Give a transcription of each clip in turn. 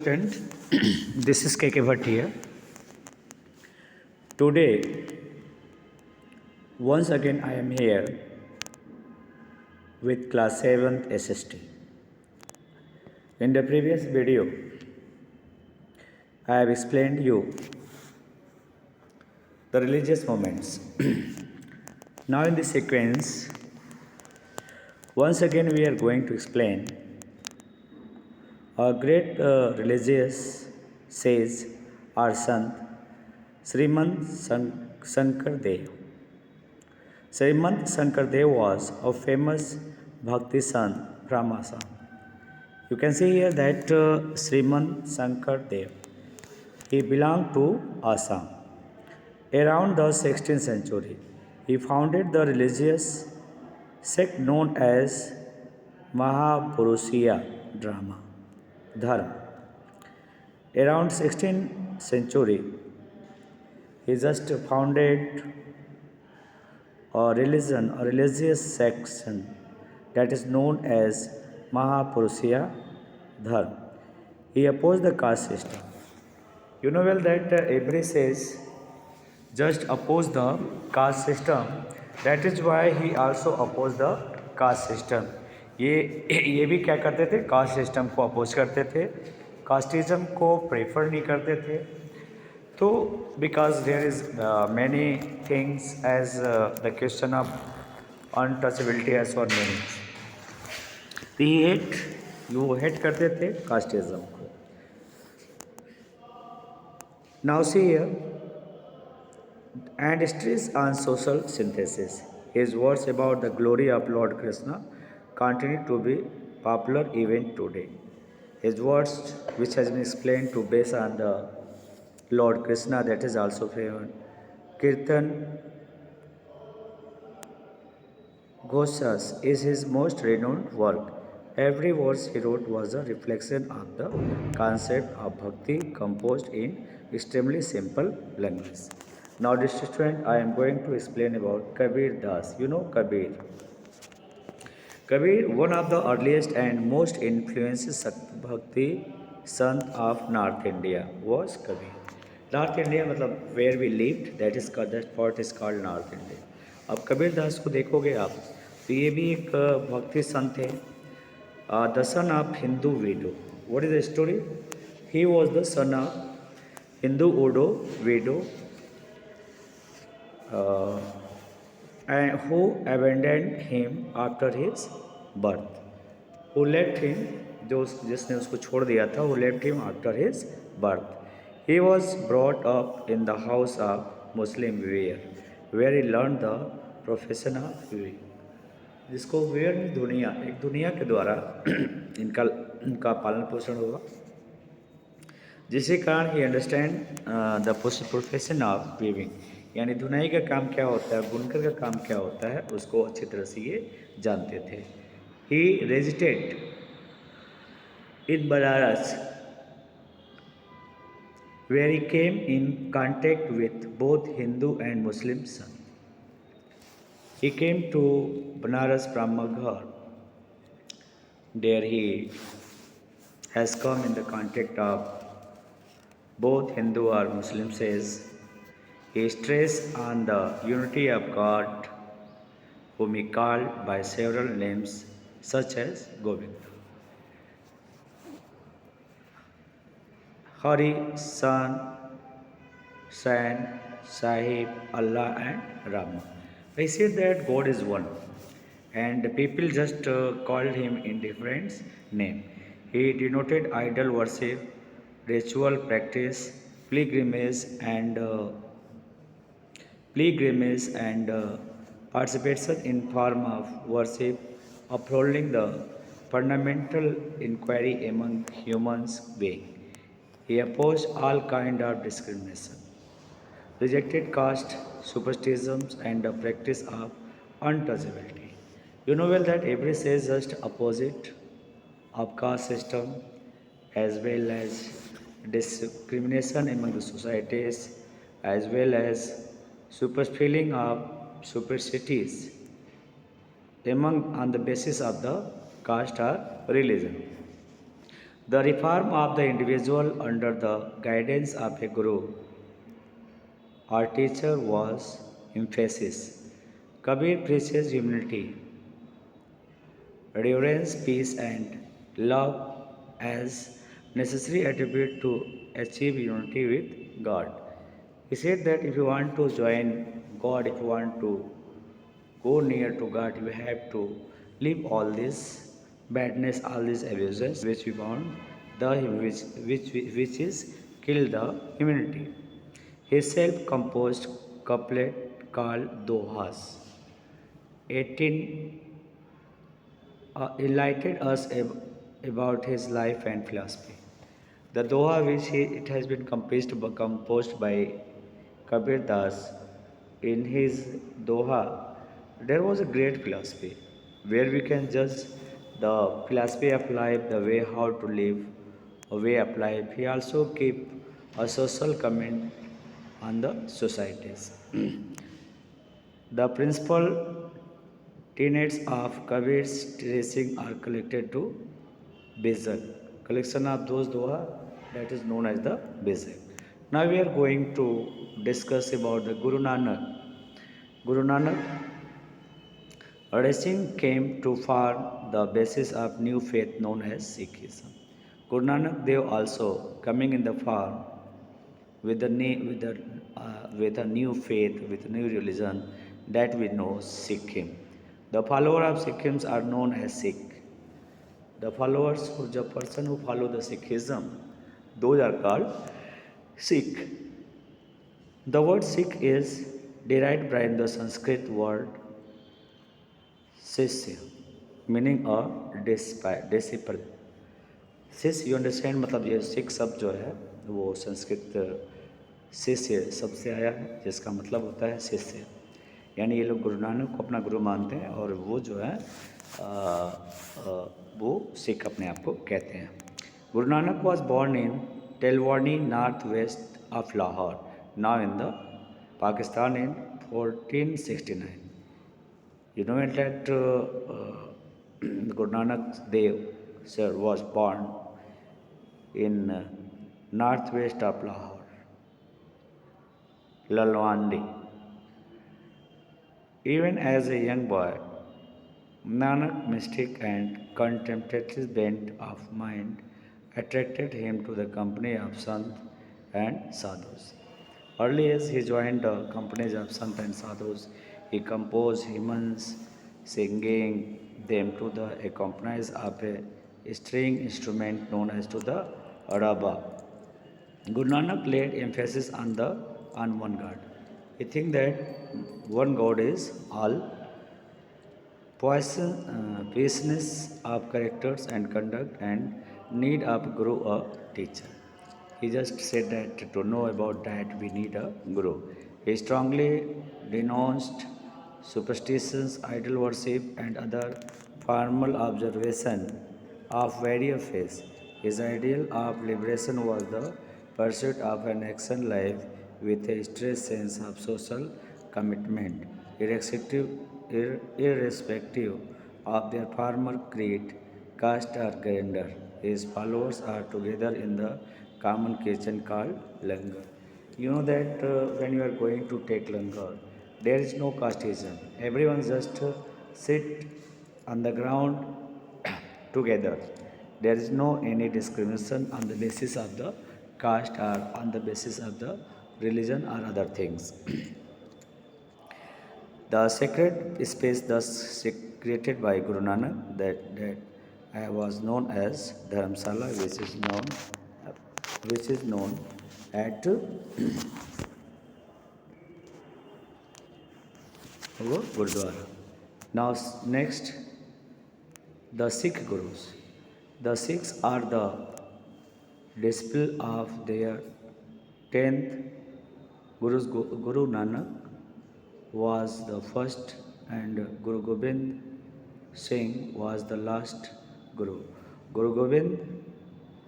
Student, this is KK Bhatt here. Today, once again, I am here with class 7th SST. In the previous video, I have explained you the religious moments. Now, in this sequence, once again, we are going to explain a great religious sage, our Sant, Srimant Shankar Dev. Srimant Shankardev was a famous Bhakti sant from Assam. You can see here that Srimant Shankardev, he belonged to Assam. Around the 16th century, he founded the religious sect known as Mahapurushiya Dharma. Around 16th century, he just founded a religion, a religious section that is known as Mahapurushiya Dharma. He opposed the caste system. You know well that every says just oppose the caste system. That is why he also opposed the caste system. ये भी क्या करते थे, caste system को oppose करते थे, casteism को prefer नहीं करते थे. तो because there is many things as the question of untouchability as for many, वो हेट करते थे कास्टिज्म को. Now see here, and stress on social synthesis. His words about the glory of Lord Krishna continue to be popular even today. His words, which has been explained to base on the Lord Krishna, that is also famous. Kirtan Ghosas is his most renowned work. Every verse he wrote was a reflection of the concept of bhakti composed in extremely simple language. Now, dear student, I am going to explain about Kabir Das. You know Kabir. Kabir, one of the earliest and most influential bhakti sant of North India, was Kabir. North India मतलब where we lived, that part is called North India. अब कबीर दास को देखोगे आप तो ये भी एक भक्ति संत है. The son of Hindu widow. What is the story? He was the son of Hindu ओडो widow and who abandoned him after his birth. Who left him, जिसने उसको छोड़ दिया था, who left him after his birth. He was brought up in the house of Muslim weaver, where he learned the profession of weaving. जिसको where दुनिया, एक दुनिया के द्वारा इनका पालन पोषण होगा, जिसके कारण ही understand the profession of weaving, यानी धुनाई का काम क्या होता है, बुनकर का काम क्या होता है, उसको अच्छी तरह से ये जानते थे. ही रेजिडेड इन Banaras where he came in contact with both Hindu and Muslim sons. He came to Banaras from Maghar. There he has come in the contact of both Hindu or Muslim says. He stressed on the unity of God, whom he called by several names such as Govinda, Hari, San, Sahib, Allah and Rama. He said that God is one and the people just called him in different names. He denoted idol worship, ritual practice, pilgrimage and participation in form of worship, upholding the fundamental inquiry among humans being. He opposed all kind of discrimination, rejected caste, superstitions and the practice of untouchability. You know well that every says just opposite of caste system as well as discrimination among the societies as well as feeling of superstitions among on the basis of the caste or religion. The reform of the individual under the guidance of a guru or teacher was emphasis. Kabir preaches humility, endurance, peace, and love as necessary attribute to achieve unity with God. He said that if you want to join God, if you want to go near to God, you have to leave all this badness, all these abuses which we found, the which is kill the humanity. His self-composed couplet called Dohas 18 enlightened us about his life and philosophy. The Doha, it has been composed by Kabir Das, in his Doha, there was a great philosophy where we can judge the philosophy of life, the way how to live, a way of life. He also keep a social comment on the societies. The principal tenets of Kabir's teaching are collected to Bezak. Collection of those doha that is known as the Bezak. Now we are going to discuss about the Guru Nanak. Guru Nanak Racing came to form the basis of new faith known as Sikhism. Guru Nanak Dev also coming in the form with with a new faith, with a new religion that we know Sikkim. The followers of Sikkim are known as Sikh. The followers or the person who follow the Sikhism, those are called Sikh. The word Sikh is derived from the Sanskrit word Sisya, meaning a disciple. शिष्य you understand मतलब ये सिख शब्द जो है वो संस्कृत शिष्य शब्द से आया है जिसका मतलब होता है शिष्य, यानी ये लोग गुरु नानक को अपना गुरु मानते हैं और वो जो है वो सिख अपने आप को कहते हैं. Guru Nanak was born in Talwandi north west of Lahore, now in the Pakistan in 1469. You know that Guru Nanak Dev sir was born in northwest of Lahore, Lalwandi. Even as a young boy, Nanak mystic and contemplative bent of mind attracted him to the company of Sant and Sadhus. Early as he joined the companies of Sant and Sadhus, he composed hymns, singing them to the accompaniment of a string instrument known as to the Araba. Guru Nanak laid emphasis on one God. He think that one God is all fierceness of characters and conduct and need of guru a teacher. He just said that to know about that we need a guru. He strongly denounced superstitions, idol worship, and other formal observation of various faiths. His ideal of liberation was the pursuit of an action life with a strong sense of social commitment, irrespective of their former creed, caste, or gender. His followers are together in the common kitchen called langar. You know that when you are going to take langar, there is no casteism. Everyone just sit on the ground together. There is no any discrimination on the basis of the caste or on the basis of the religion or other things. The sacred space thus created by Guru Nanak that was known as Dharamsala, which is known at Gurdwara. Now next, the Sikh Gurus. The Sikhs are the disciple of their 10th Guru Nanak was the first and Guru Gobind Singh was the last Guru. Guru Gobind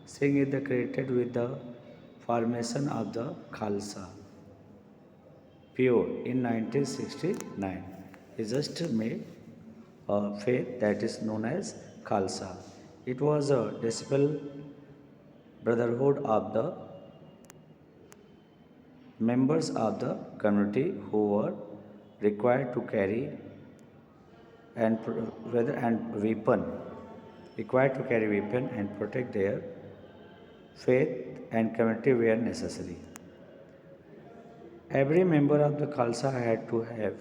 Singh is credited with the formation of the Khalsa pure in 1969. He just made a faith that is known as Khalsa. It was a disciple brotherhood of the members of the community who were required to carry and whether and weapon required to carry weapon and protect their faith and community where necessary. Every member of the Khalsa had to have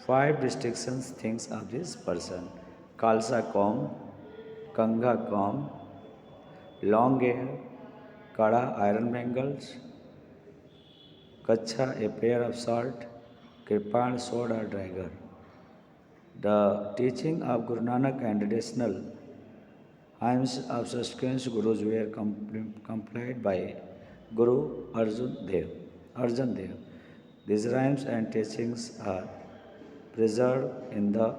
five distinctions things of this person. Khalsa Kaum, Kanga Kaum, long hair, Kada iron bangles, Kacha a pair of salt, Kirpan sword or dagger. The teaching of Guru Nanak and additional hymns of subsequent Gurus were complied by Guru Arjan Dev. These rhymes and teachings are preserved in the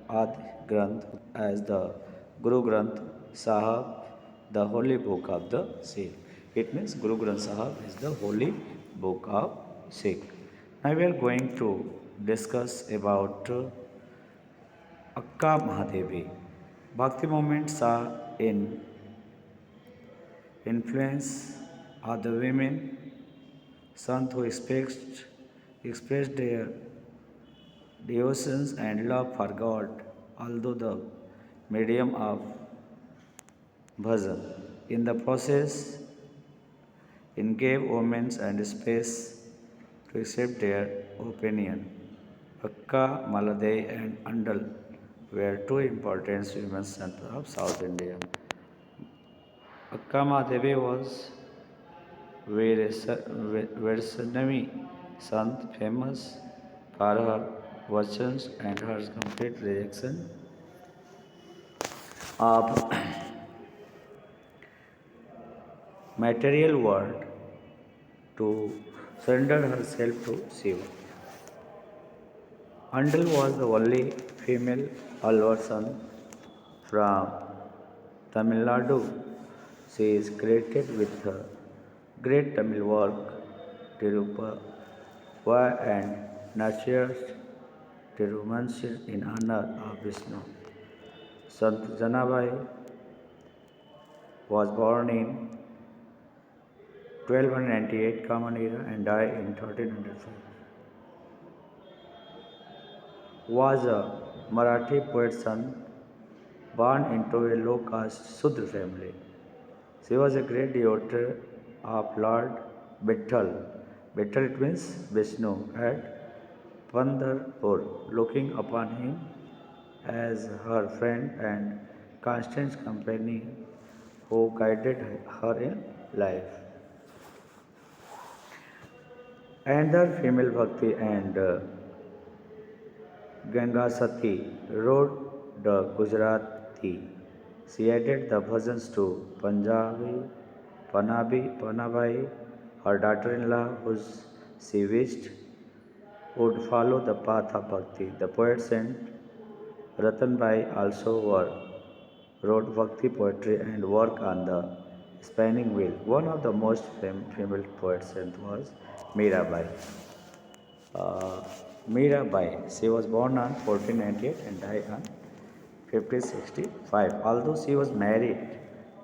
Adi Granth as the Guru Granth Sahib, the holy book of the Sikh. It means Guru Granth Sahib is the holy book of Sikh. Now we are going to discuss about Akka Mahadevi. Bhakti movements are in influence of the women, sant who expressed their devotions and love for God, although the medium of bhajan. In the process, it gave women and space to accept their opinion. Akka, Maladei, and Andal were two important women centers of South India. Akka Mahadevi was Vaishnava Sant, famous for her virtues and her complete rejection of material world to surrender herself to Shiva. Andal was the only female Alvar son from Tamil Nadu. She is credited with her great Tamil work Tirupava and nurtures Tirumanshir in honor of Vishnu. Sant Janabai was born in 1298 Common Era and died in 1305. Was a Marathi poet's son born into a low-caste Sudra family. She was a great devotee of Lord Vitthal. Vitthal it means Vishnu at Pandharpur, looking upon him as her friend and constant companion who guided her in life. Another female bhakti and Ganga Sati wrote the Gujarati. She added the bhajans to Panabai, her daughter-in-law, who she wished would follow the path of bhakti. The poet Saint Ratanbai also wrote bhakti poetry and work on the spinning wheel. One of the most female poets was Mirabai. Mirabai, she was born on 1498 and died on 1565. Although she was married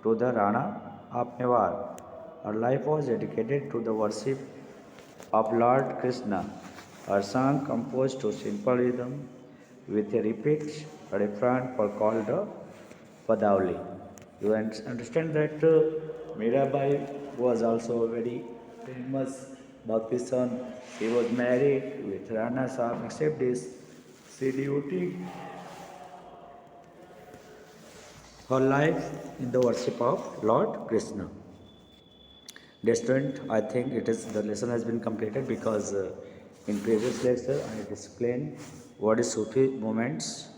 to the Rana of Mewar, her life was dedicated to the worship of Lord Krishna. Her song composed to simple rhythm with a repeat refrain were called the Padavali. You understand that Mirabai was also a very famous Bhakti son. She was married with Rana Sahib, except this, she devoted her life in the worship of Lord Krishna. Dear student, I think the lesson has been completed because in previous lecture I explained what is Sufi movements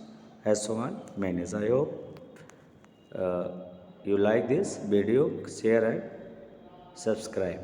as so on means. I hope you like this video, share and subscribe.